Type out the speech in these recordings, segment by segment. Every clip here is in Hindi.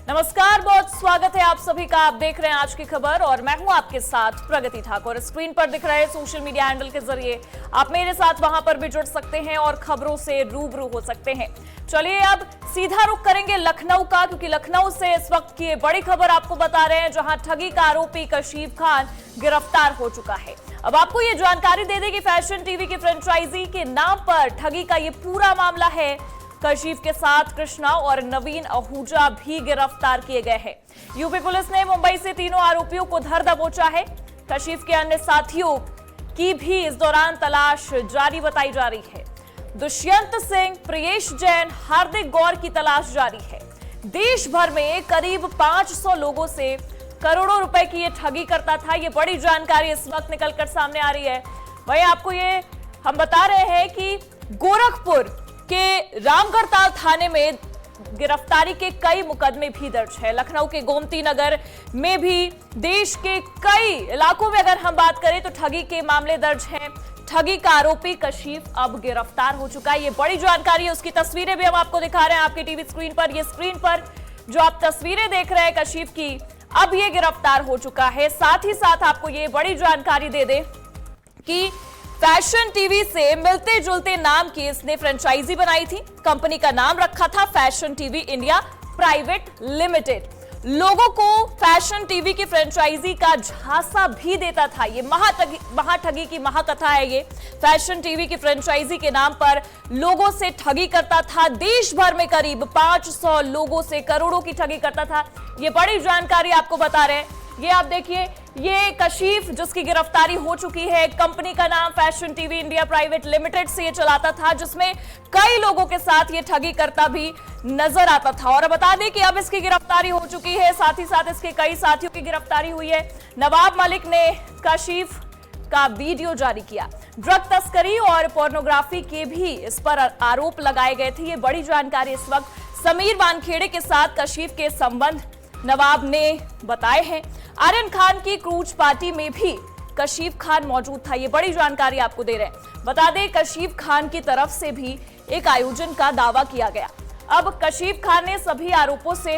नमस्कार, बहुत स्वागत है आप सभी का। आप देख रहे हैं आज की खबर और मैं हूं आपके साथ प्रगति ठाकुर। स्क्रीन पर दिख रहे सोशल मीडिया हैंडल के जरिए आप मेरे साथ वहां पर भी जुड़ सकते हैं और खबरों से रूबरू हो सकते हैं। चलिए अब सीधा रुख करेंगे लखनऊ का, क्योंकि लखनऊ से इस वक्त की बड़ी खबर आपको बता रहे हैं, जहां ठगी का आरोपी कशीफ खान गिरफ्तार हो चुका है। अब आपको ये जानकारी दे दें कि फैशन टीवी की फ्रेंचाइजी के नाम पर ठगी का ये पूरा मामला है। कशीफ के साथ कृष्णा और नवीन आहूजा भी गिरफ्तार किए गए हैं। यूपी पुलिस ने मुंबई से तीनों आरोपियों को धर दबोचा है। कशीफ के अन्य साथियों की भी इस दौरान तलाश जारी बताई जा रही है। दुष्यंत सिंह, प्रियेश जैन, हार्दिक गौर की तलाश जारी है। देश भर में करीब 500 लोगों से करोड़ों रुपए की ये ठगी करता था। ये बड़ी जानकारी इस वक्त निकलकर सामने आ रही है। वहीं आपको ये हम बता रहे हैं कि गोरखपुर के रामगढ़ ताल थाने में गिरफ्तारी के कई मुकदमे भी दर्ज है। लखनऊ के गोमती नगर में भी देश के कई इलाकों में अगर हम बात करें तो ठगी के मामले दर्ज हैं। ठगी का आरोपी कशीफ अब गिरफ्तार हो चुका है। ये बड़ी जानकारी है, उसकी तस्वीरें भी हम आपको दिखा रहे हैं आपकी टीवी स्क्रीन पर। ये स्क्रीन पर जो आप तस्वीरें देख रहे हैं कशीफ की, अब ये गिरफ्तार हो चुका है। साथ ही साथ आपको ये बड़ी जानकारी दे दें कि फैशन टीवी से मिलते जुलते नाम की इसने फ्रेंचाइजी बनाई थी। कंपनी का नाम रखा था fashion TV India private limited. लोगों को फैशन टीवी की फ्रेंचाइजी का झांसा भी देता था। ये महाठगी की महाकथा है। ये फैशन टीवी की फ्रेंचाइजी के नाम पर लोगों से ठगी करता था। देश भर में करीब 500 लोगों से करोड़ों की ठगी करता था। ये बड़ी जानकारी आपको बता रहे हैं। ये आप देखिए, ये कशीफ जिसकी गिरफ्तारी हो चुकी है, कंपनी का नाम fashion TV India private limited से ये चलाता था, जिसमें कई लोगों के साथ ये ठगी करता भी नजर आता था। और बता दें कि अब इसकी गिरफ्तारी हो चुकी है, साथ ही साथ इसके कई साथियों की गिरफ्तारी हुई है। नवाब मलिक ने कशीफ का वीडियो जारी किया। ड्रग तस्करी और पोर्नोग्राफी के भी इस पर आरोप लगाए गए थे। ये बड़ी जानकारी इस वक्त समीर वानखेड़े के साथ कशीफ के संबंध नवाब ने बताए हैं। आर्यन खान की क्रूज पार्टी में भी कशीफ खान मौजूद था। ये बड़ी जानकारी आपको दे रहे हैं। बता दें कशीफ खान की तरफ से भी एक आयोजन का दावा किया गया। अब कशीफ खान ने सभी आरोपों से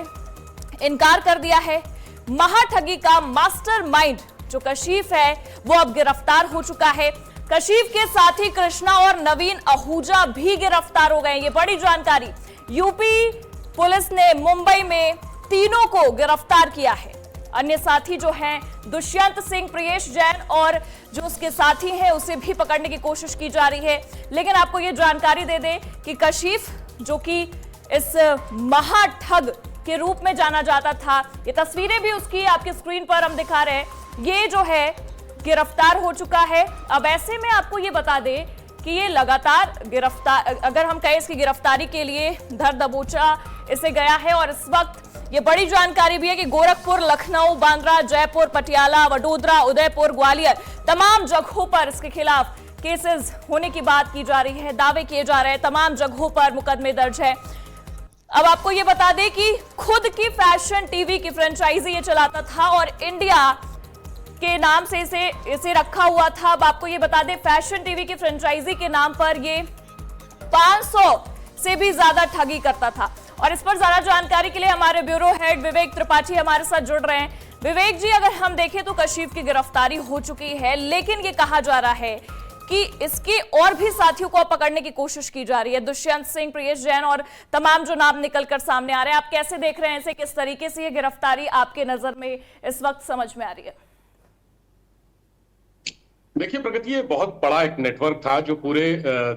इनकार कर दिया है। महाठगी का मास्टरमाइंड जो कशीफ है वो अब गिरफ्तार हो चुका है। कशीफ के साथी कृष्णा और नवीन आहूजा भी गिरफ्तार हो गए। ये बड़ी जानकारी। यूपी पुलिस ने मुंबई में तीनों को गिरफ्तार किया है। अन्य साथी जो हैं दुष्यंत सिंह, प्रियेश जैन और जो उसके साथी हैं उसे भी पकड़ने की कोशिश की जा रही है। लेकिन आपको ये जानकारी दे दें कि कशीफ जो कि इस महाठग के रूप में जाना जाता था, ये तस्वीरें भी उसकी आपकी स्क्रीन पर हम दिखा रहे हैं, ये जो है गिरफ्तार हो चुका है। अब ऐसे में आपको ये बता दें कि ये लगातार गिरफ्तार, अगर हम कहें इसकी गिरफ्तारी के लिए धर दबोचा इसे गया है। और इस वक्त ये बड़ी जानकारी भी है कि गोरखपुर, लखनऊ, बांद्रा, जयपुर, पटियाला, वडोदरा, उदयपुर, ग्वालियर, तमाम जगहों पर इसके खिलाफ केसेस होने की बात की जा रही है, दावे किए जा रहे हैं। तमाम जगहों पर मुकदमे दर्ज है। अब आपको ये बता दें कि खुद की फैशन टीवी की फ्रेंचाइजी ये चलाता था और इंडिया के नाम से इसे रखा हुआ था। अब आपको ये बता दें फैशन टीवी की फ्रेंचाइजी के नाम पर ये 500 से भी ज्यादा ठगी करता था। और इस पर ज्यादा जानकारी के लिए हमारे ब्यूरो हेड विवेक त्रिपाठी हमारे साथ जुड़ रहे हैं। विवेक जी, अगर हम देखें तो कशीफ की गिरफ्तारी हो चुकी है, लेकिन ये कहा जा रहा है कि इसके और भी साथियों को पकड़ने की कोशिश की जा रही है। दुष्यंत सिंह, प्रियेश जैन और तमाम जो नाम निकलकर सामने आ रहे हैं, आप कैसे देख रहे हैं इसे? किस तरीके से ये गिरफ्तारी आपके नजर में इस वक्त समझ में आ रही है? देखिए प्रगति, ये बहुत बड़ा एक नेटवर्क था जो पूरे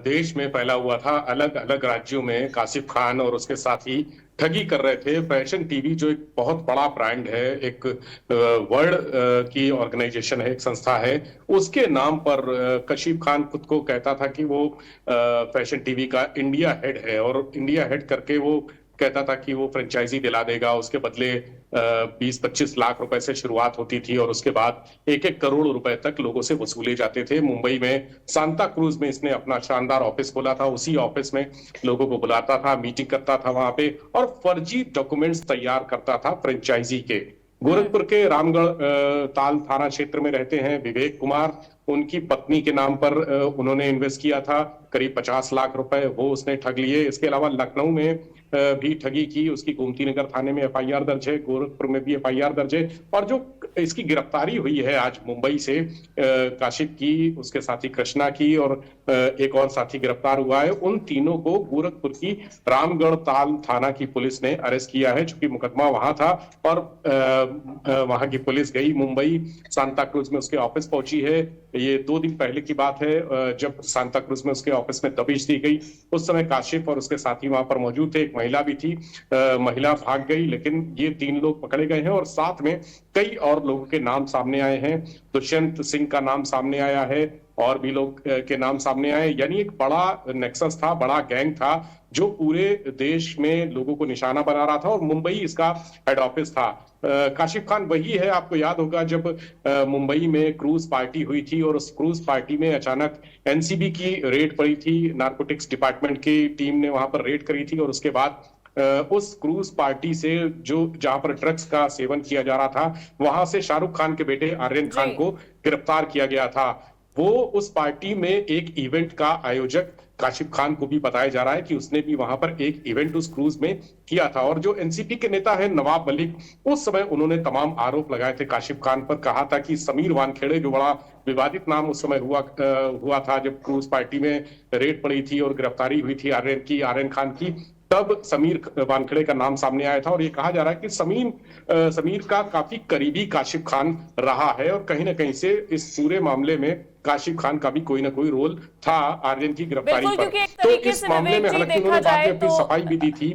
देश में फैला हुआ था। अलग अलग राज्यों में कासिफ खान और उसके साथी ठगी कर रहे थे। फैशन टीवी जो एक बहुत बड़ा ब्रांड है, एक वर्ल्ड की ऑर्गेनाइजेशन है, एक संस्था है, उसके नाम पर कशीफ खान खुद को कहता था कि वो फैशन टीवी का इंडिया हेड है और इंडिया हेड करके वो कहता था कि वो फ्रेंचाइजी दिला देगा। उसके बदले 20-25 लाख रुपए से शुरुआत होती थी और उसके बाद 1-1 करोड़ रुपए तक लोगों से वसूले जाते थे। मुंबई में सांता क्रूज में इसने अपना शानदार ऑफिस खोला था। उसी ऑफिस में लोगों को बुलाता था, मीटिंग करता था वहां पे और फर्जी डॉक्यूमेंट्स तैयार करता था फ्रेंचाइजी के। गोरखपुर के रामगढ़ ताल थाना क्षेत्र में रहते हैं विवेक कुमार। उनकी पत्नी के नाम पर उन्होंने इन्वेस्ट किया था करीब 50 लाख रुपए, वो उसने ठग लिए। इसके अलावा लखनऊ में भी ठगी की, उसकी गोमती नगर थाने में एफआईआर दर्ज है, गोरखपुर में भी एफआईआर दर्ज है। और जो इसकी गिरफ्तारी हुई है आज मुंबई से काशिफ की, उसके साथी कृष्णा की और एक और साथी गिरफ्तार हुआ है, उन तीनों को गोरखपुर की रामगढ़ ताल थाना की पुलिस ने अरेस्ट किया है। चूंकि मुकदमा वहां था और वहां की पुलिस गई मुंबई, सांता क्रूज में उसके ऑफिस पहुंची है। ये 2 दिन पहले की बात है जब सांता क्रूज में उसके ऑफिस में दबिश दी गई। उस समय काशिफ और उसके साथी वहां पर मौजूद थे, एक महिला भी थी। महिला भाग गई, लेकिन ये 3 लोग पकड़े गए हैं और साथ में कई और लोगों के नाम सामने आए हैं। दुष्यंत सिंह का नाम सामने आया है और भी लोग के नाम सामने आए। यानी एक बड़ा नेक्सस था, बड़ा गैंग था जो पूरे देश में लोगों को निशाना बना रहा था और मुंबई इसका हेड ऑफिस था। काशिफ खान वही है, आपको याद होगा जब मुंबई में क्रूज पार्टी हुई थी और उस क्रूज पार्टी में अचानक एनसीबी की रेड पड़ी थी, नारकोटिक्स डिपार्टमेंट की टीम ने वहां पर रेड करी थी और उसके बाद उस क्रूज पार्टी से जो जहां पर ड्रग्स का सेवन किया जा रहा था, वहां से शाहरुख खान के बेटे आर्यन खान को गिरफ्तार किया गया था। वो उस पार्टी में एक इवेंट का आयोजक काशिफ खान को भी बताया जा रहा है कि उसने भी वहां पर एक इवेंट उस क्रूज में किया था। और जो एनसीपी के नेता है नवाब मलिक, उस समय उन्होंने तमाम आरोप लगाए थे काशिफ खान पर। कहा था कि समीर वानखेड़े, जो बड़ा विवादित नाम उस समय हुआ था जब क्रूज पार्टी में रेड पड़ी थी और गिरफ्तारी हुई थी आर्यन खान की, तब समीर वानखेड़े का नाम सामने आया था। और ये कहा जा रहा है कि समीर का काफी करीबी काशिफ खान रहा है और कहीं ना कहीं से इस पूरे मामले में काशिफ खान का भी कोई ना कोई रोल था आर्यन की गिरफ्तारी पर। तो इस मामले में हालांकि उन्होंने बाद में अपनी सफाई भी दी थी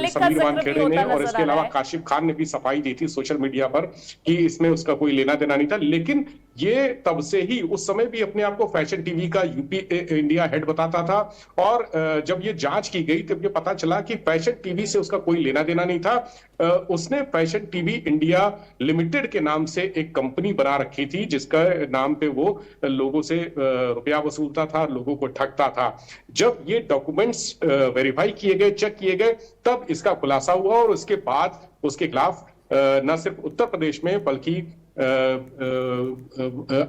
समीर वानखेड़े ने, और इसके अलावा काशिफ खान ने भी सफाई दी थी सोशल मीडिया पर कि इसमें उसका कोई लेना देना नहीं था। लेकिन ये तब से ही, उस समय भी अपने आप को फैशन टीवी का यूपी इंडिया हेड बताता था और जब ये जांच की गई तब ये पता चला कि फैशन टीवी से उसका कोई लेना देना नहीं था। उसने फैशन टीवी इंडिया लिमिटेड के नाम से एक कंपनी बना रखी थी जिसका नाम पे वो लोगों से रुपया वसूलता था, लोगों को ठगता था। जब ये डॉक्यूमेंट्स वेरीफाई किए गए, चेक किए गए, तब इसका खुलासा हुआ और उसके बाद उसके खिलाफ न सिर्फ उत्तर प्रदेश में बल्कि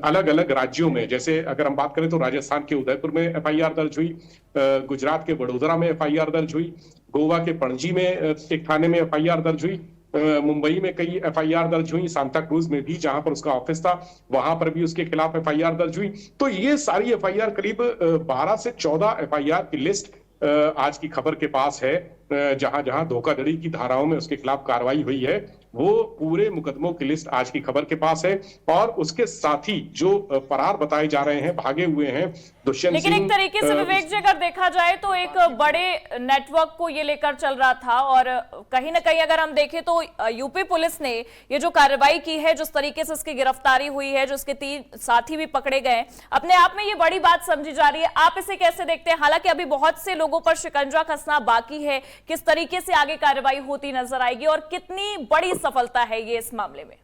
अलग अलग राज्यों में, जैसे अगर हम बात करें तो राजस्थान के उदयपुर में एफआईआर दर्ज हुई, गुजरात के वडोदरा में एफआईआर दर्ज हुई, गोवा के पणजी में एक थाने में एफआईआर दर्ज हुई, मुंबई में कई एफआईआर दर्ज हुई, सांता क्रूज में भी जहां पर उसका ऑफिस था वहां पर भी उसके खिलाफ एफआईआर दर्ज हुई। तो ये सारी एफआईआर, करीब 12 से 14 एफआईआर की लिस्ट आज की खबर के पास है। जहां जहां धोखाधड़ी की धाराओं में उसके खिलाफ कार्रवाई हुई है, वो पूरे मुकदमों की लिस्ट आज की खबर के पास है। और उसके साथी जो फरार बताए जा रहे हैं, भागे हुए हैं, दुष्यंत लेकिन सिंह, एक तरीके से विवेक जी अगर देखा जाए तो एक बड़े नेटवर्क को ये लेकर चल रहा था और कहीं ना कहीं अगर हम देखें तो यूपी पुलिस ने ये जो कार्रवाई की है, जिस तरीके से इसकी गिरफ्तारी हुई है, जो इसके 3 साथी भी पकड़े गए, अपने आप में ये बड़ी बात समझी जा रही है। आप इसे कैसे देखते हैं? हालांकि अभी बहुत से लोगों पर शिकंजा कसना बाकी है, किस तरीके से आगे कार्रवाई होती नजर आएगी और कितनी बड़ी सफलता है ये इस मामले में?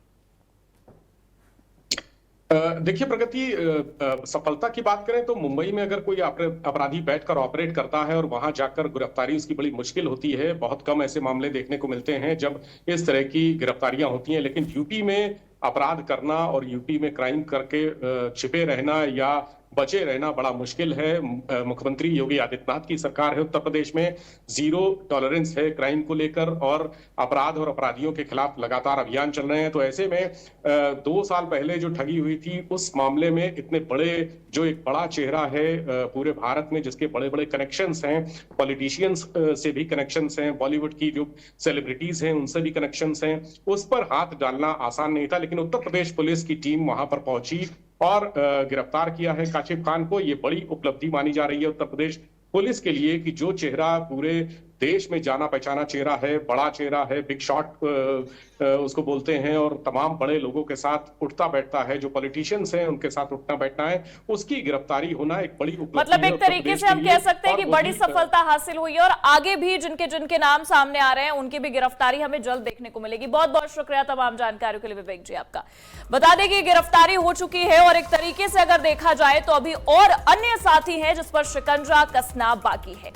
देखिए प्रगति, सफलता की बात करें तो मुंबई में अगर कोई अपराधी बैठकर ऑपरेट करता है और वहां जाकर गिरफ्तारी उसकी बड़ी मुश्किल होती है। बहुत कम ऐसे मामले देखने को मिलते हैं जब इस तरह की गिरफ्तारियां होती हैं। लेकिन यूपी में अपराध करना और यूपी में क्राइम करके छिपे रहना या बचे रहना बड़ा मुश्किल है। मुख्यमंत्री योगी आदित्यनाथ की सरकार है उत्तर प्रदेश में, 0 टॉलरेंस है क्राइम को लेकर और अपराध और अपराधियों के खिलाफ लगातार अभियान चल रहे हैं। तो ऐसे में 2 साल पहले जो ठगी हुई थी उस मामले में इतने बड़े, जो एक बड़ा चेहरा है पूरे भारत में, जिसके बड़े बड़े कनेक्शंस हैं, पॉलिटिशियंस से भी कनेक्शंस हैं, बॉलीवुड की जो सेलिब्रिटीज हैं उनसे भी कनेक्शंस हैं, उस पर हाथ डालना आसान नहीं था। लेकिन उत्तर प्रदेश पुलिस की टीम वहां पर पहुंची और गिरफ्तार किया है काशिफ खान को। ये बड़ी उपलब्धि मानी जा रही है उत्तर प्रदेश पुलिस के लिए कि जो चेहरा पूरे देश में जाना पहचाना चेहरा है, बड़ा चेहरा है, बिग शॉट उसको बोलते हैं, और तमाम बड़े लोगों के साथ उठता बैठता है, जो पॉलिटिशियंस हैं उनके साथ उठना बैठना है, उसकी गिरफ्तारी होना एक बड़ी उपलब्धि मतलब एक तरीके से हम कह सकते हैं कि बड़ी सफलता हासिल हुई है और आगे भी जिनके जिनके नाम सामने आ रहे हैं उनकी भी गिरफ्तारी हमें जल्द देखने को मिलेगी। बहुत बहुत शुक्रिया तमाम जानकारियों के लिए विवेक जी आपका। बता दें कि गिरफ्तारी हो चुकी है और एक तरीके से अगर देखा जाए तो अभी और अन्य साथी हैं जिस पर शिकंजा कसना बाकी है।